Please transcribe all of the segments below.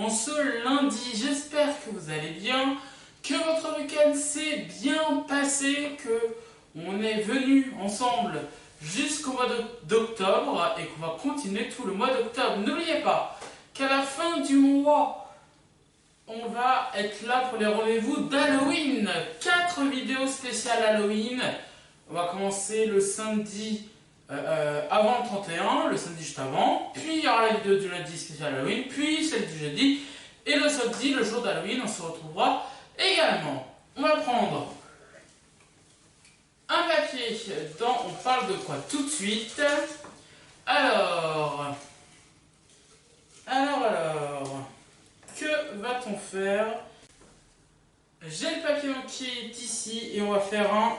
en ce lundi. J'espère que vous allez bien, que votre week-end s'est bien passé, que on est venu ensemble jusqu'au mois d'octobre et qu'on va continuer tout le mois d'octobre. N'oubliez pas qu'à la fin du mois, on va être là pour les rendez-vous d'Halloween. 4 vidéos spéciales Halloween. On va commencer le samedi avant le 31, le samedi juste avant. Puis il y aura la vidéo du lundi spéciale Halloween. Puis celle du jeudi. Et le samedi, le jour d'Halloween, on se retrouvera également. On va prendre un papier dont on parle de quoi tout de suite. Alors, que va-t-on faire? J'ai le papier qui est ici et on va faire un.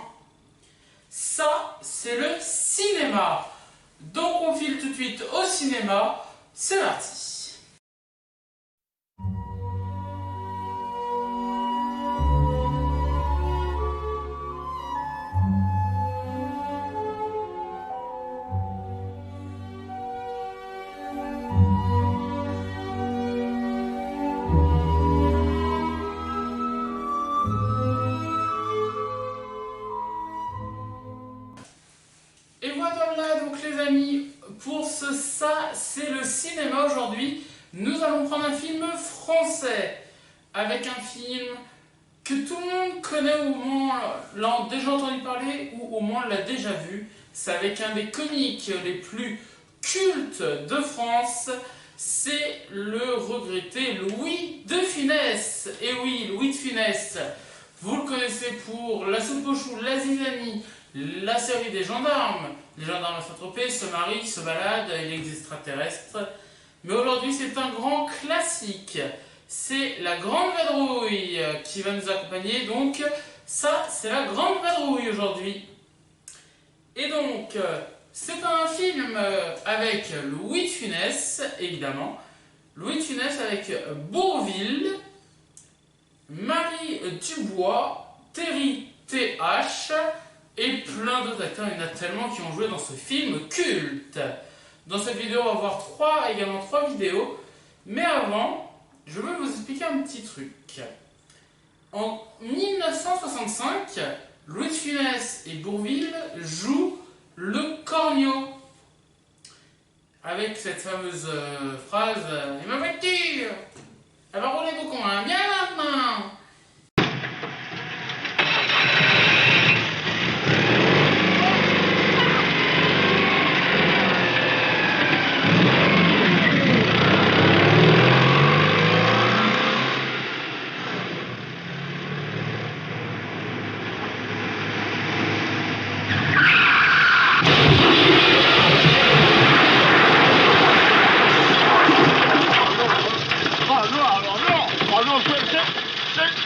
Ça, c'est le cinéma. Donc on file tout de suite au cinéma. C'est parti. Et voilà donc les amis, pour ça c'est le cinéma aujourd'hui. Nous allons prendre un film français, avec un film que tout le monde connaît ou au moins l'a déjà entendu parler ou au moins l'a déjà vu. C'est avec un des comiques les plus cultes de France, c'est le regretté Louis de Funès. Et oui, Louis de Funès, vous le connaissez pour La soupe aux choux, La zizanie, la série des gendarmes. Les gendarmes à Saint-Tropez se marient, se baladent, et les extraterrestres. Mais aujourd'hui, c'est un grand classique. C'est La Grande Vadrouille qui va nous accompagner. Donc, ça, c'est La Grande Vadrouille aujourd'hui. Et donc, c'est un film avec Louis de Funès, évidemment. Louis de Funès avec Bourvil, Marie Dubois, Terry T.H. et plein d'autres acteurs. Il y en a tellement qui ont joué dans ce film culte. Dans cette vidéo, on va voir également trois vidéos. Mais avant, je veux vous expliquer un petit truc. En 1965, Louis de Funès et Bourvil jouent le corneau. Avec cette fameuse phrase « Et ma voiture, elle va rouler beaucoup moins bien maintenant !»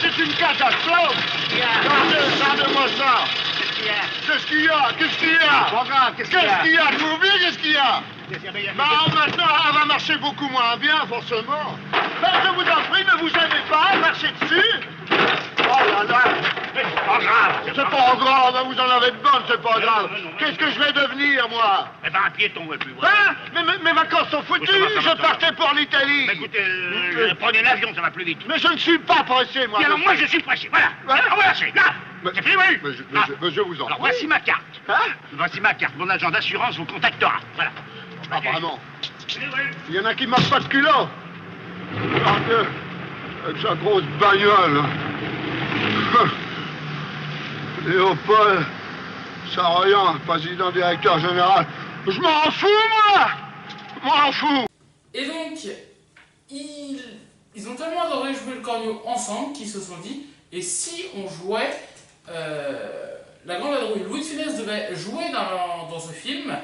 C'est une catastrophe! Regardez-moi ça! Qu'est-ce qu'il y a? Qu'est-ce qu'il y a? Qu'est-ce qu'il y a? Vous oubliez qu'est-ce qu'il y a? Bah maintenant, elle va marcher beaucoup moins bien, forcément. Ben, je vous en prie, ne vous aimez pas, marchez dessus. Oh là là! Mais c'est pas grave! C'est pas grave, vous en avez de bonnes, c'est pas grave. Qu'est-ce que je vais devenir, moi? Eh ben, un piéton, et puis voilà. Hein? Mais mes vacances sont foutues, je partais pour l'Italie. Mais écoutez, prenez l'avion, ça va plus vite. Mais je ne suis pas pressé, moi. Et alors, moi, je suis pressé, voilà. Alors, voilà, c'est là. C'est fini, oui. Mais je vous en Alors, prie. voici ma carte. Hein? Voici ma carte. Mon agent d'assurance vous contactera. Voilà. Ah, vraiment. Oui, oui. Il y en a qui marquent pas de culot. Regardez, avec sa grosse bagnole. Léopold Saroyan, président directeur général. Je m'en fous, moi! Je m'en fous! Et donc, ils ont tellement adoré jouer le corneau ensemble qu'ils se sont dit, et si on jouait La Grande Vadrouille? Louis de Funès devait jouer dans ce film,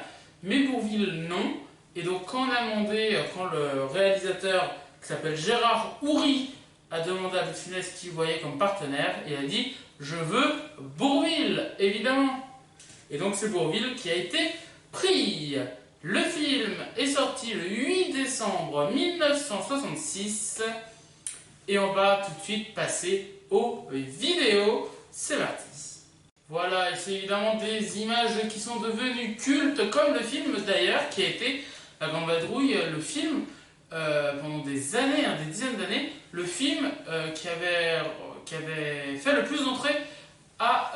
mais Bourvil non. Et donc quand on a demandé, quand le réalisateur qui s'appelle Gérard Houry a demandé à Louis de Funès qui voyait comme partenaire, il a dit « Je veux Bourvil, évidemment !» Et donc c'est Bourvil qui a été pris. Le film est sorti le 8 décembre 1966 et on va tout de suite passer aux vidéos. C'est parti. Voilà, et c'est évidemment des images qui sont devenues cultes, comme le film d'ailleurs, qui a été La Grande Vadrouille, le film pendant des années, des dizaines d'années, le film qui avait fait le plus d'entrées à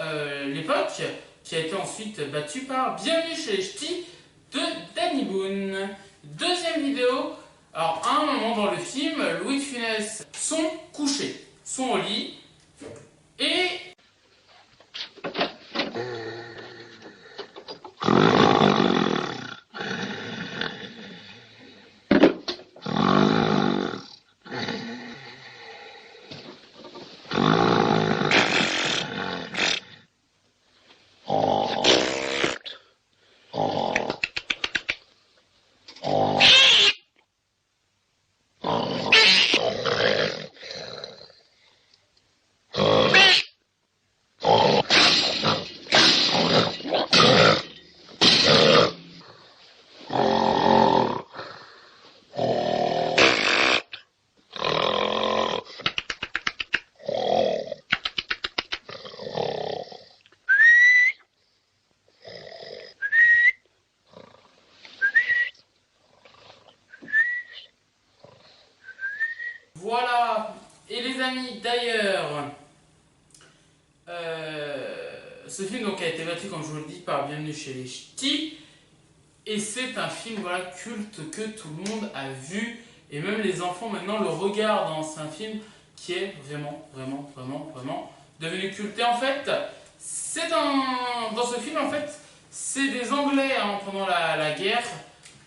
l'époque, qui a été ensuite battu par Bienvenue chez les Ch'tis de Danny Boone. Deuxième vidéo, alors à un moment dans le film, Louis de Funès sont couchés, sont au lit, et voilà. Et les amis, d'ailleurs, ce film donc a été battu, comme je vous le dis, par Bienvenue chez les Ch'tis. Et c'est un film voilà, culte que tout le monde a vu. Et même les enfants maintenant le regardent. C'est un film qui est vraiment devenu culte. Et en fait, dans ce film, en fait, c'est des Anglais pendant la guerre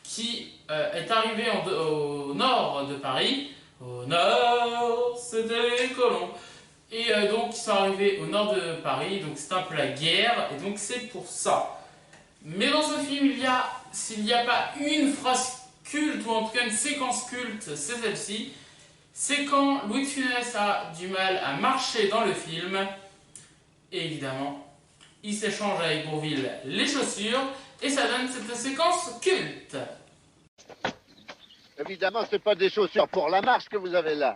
qui est arrivé au nord de Paris. Au nord, c'était les colons. Et donc, ils sont arrivés au nord de Paris, donc c'est un peu la guerre, et donc c'est pour ça. Mais dans ce film, s'il n'y a pas une phrase culte, ou en tout cas une séquence culte, c'est celle-ci. C'est quand Louis de Funès a du mal à marcher dans le film, et évidemment, il s'échange avec Bourvil les chaussures, et ça donne cette séquence culte. Évidemment, c'est pas des chaussures pour la marche que vous avez là.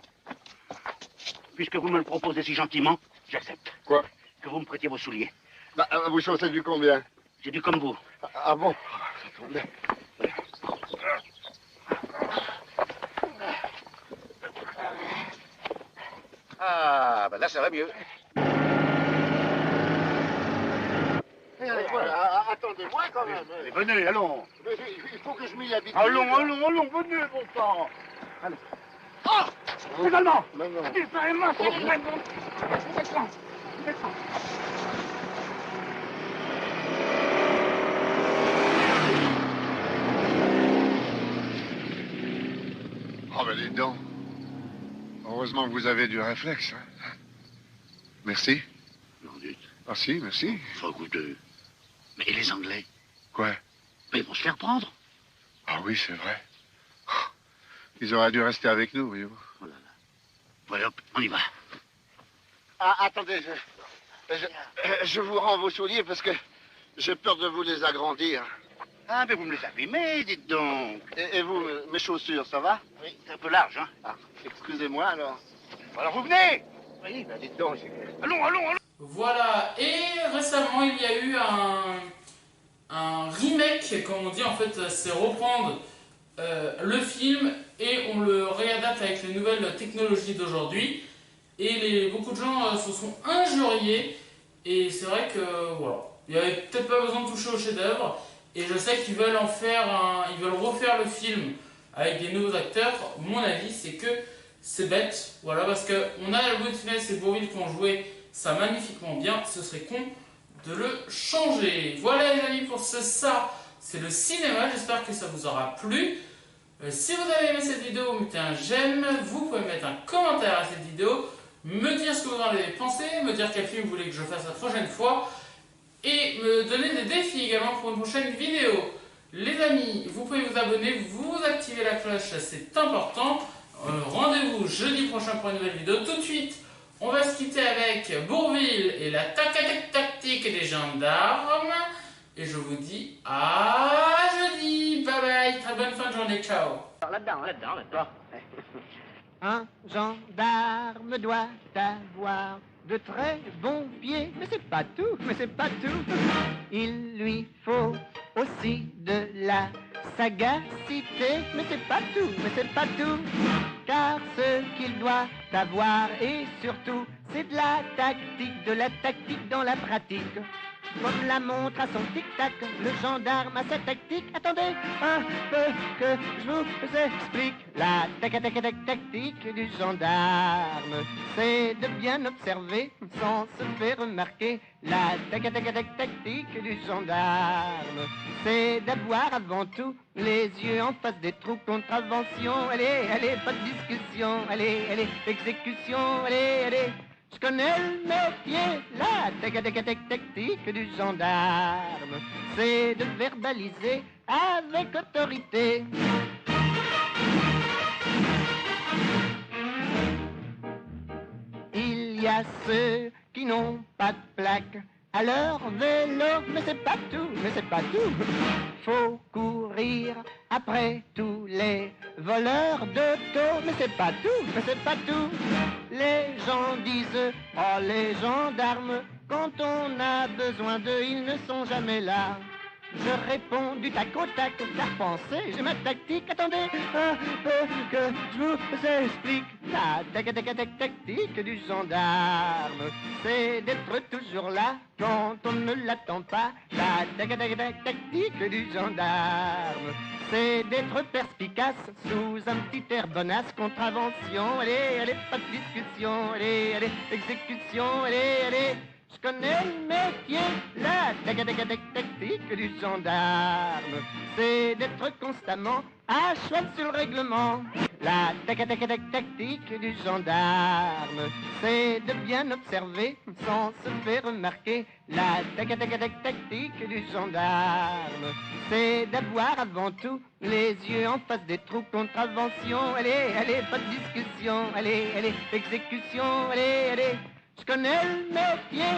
Puisque vous me le proposez si gentiment, j'accepte. Quoi? Que vous me prêtiez vos souliers. Bah, vous chaussez du combien? J'ai dû comme vous. Ah bon? Ah, ben là, ça va mieux. Voilà, attendez-moi quand même. Allez, venez, allons. Mais il faut que je m'y habitue. Allons, venez, bon sang. Allez. Oh, les Allemands. Non, non. Disparaît-moi, c'est les Allemands. Descends. Oh, ben dites donc. Heureusement que vous avez du réflexe. Hein. Merci. Non, dites. Ah si, merci. Faut écouter. Mais et les Anglais? Quoi? Mais ils vont se faire prendre. Ah oui, c'est vrai. Ils auraient dû rester avec nous, voyez-vous. Oh là là. Voilà, hop, on y va. Ah, attendez, je vous rends vos souliers parce que j'ai peur de vous les agrandir. Ah, mais vous me les abîmez, dites donc. Et vous, mes chaussures, ça va? Oui, c'est un peu large, hein. Ah, excusez-moi alors. Alors vous venez. Oui, ben dites donc. Allons. Voilà, et récemment il y a eu un remake, comme on dit, en fait, c'est reprendre le film et on le réadapte avec les nouvelles technologies d'aujourd'hui. Et beaucoup de gens se sont injuriés, et c'est vrai que voilà, il n'y avait peut-être pas besoin de toucher au chef-d'œuvre. Et je sais qu'ils veulent ils veulent refaire le film avec des nouveaux acteurs. Mon avis, c'est que c'est bête, voilà, parce que on a Louis de Funès et Bourvil qui ont joué ça magnifiquement bien, ce serait con de le changer. Voilà les amis pour ça, c'est le cinéma, j'espère que ça vous aura plu. Si vous avez aimé cette vidéo, mettez un j'aime, vous pouvez mettre un commentaire à cette vidéo, me dire ce que vous en avez pensé, me dire quel film vous voulez que je fasse la prochaine fois, et me donner des défis également pour une prochaine vidéo. Les amis, vous pouvez vous abonner, vous activer la cloche, c'est important. Rendez-vous jeudi prochain pour une nouvelle vidéo. Tout de suite, on va se quitter avec Bourvil et la tactique des gendarmes. Et je vous dis à jeudi. Bye bye. Très bonne fin de journée. Ciao. Là-dedans. Un gendarme doit avoir de très bons pieds, mais c'est pas tout. Il lui faut aussi de la sagacité, mais c'est pas tout, mais c'est pas tout. Car ce qu'il doit savoir et surtout, c'est de la tactique dans la pratique. Comme la montre à son tic-tac, le gendarme a sa tactique. Attendez un peu que je vous explique. La tactique du gendarme, c'est de bien observer sans se faire remarquer. La tactique du gendarme, c'est d'avoir avant tout les yeux en face des trous. Contravention, allez, pas de discussion. Allez, exécution, allez. Je connais le métier, la tactique du gendarme, c'est de verbaliser avec autorité. Il y a ceux qui n'ont pas de plaque à leur vélo, mais c'est pas tout, Faut courir après tous les voleurs d'auto, mais c'est pas tout, Les gens disent, oh les gendarmes, quand on a besoin d'eux, ils ne sont jamais là. Je réponds du tac au tac, car pensez, j'ai ma tactique. Attendez un peu que je vous explique. La tactique du gendarme, c'est d'être toujours là quand on ne l'attend pas. La tactique du gendarme, c'est d'être perspicace sous un petit air bonasse. Contravention, allez, pas de discussion. Allez, exécution, allez. Je connais le métier, la tactique du gendarme, c'est d'être constamment à cheval sur le règlement. La tactique du gendarme, c'est de bien observer sans se faire remarquer. La tactique du gendarme, c'est d'avoir avant tout les yeux en face des trous. Contravention, allez, pas de discussion. Allez, exécution, allez. Je connais le métier.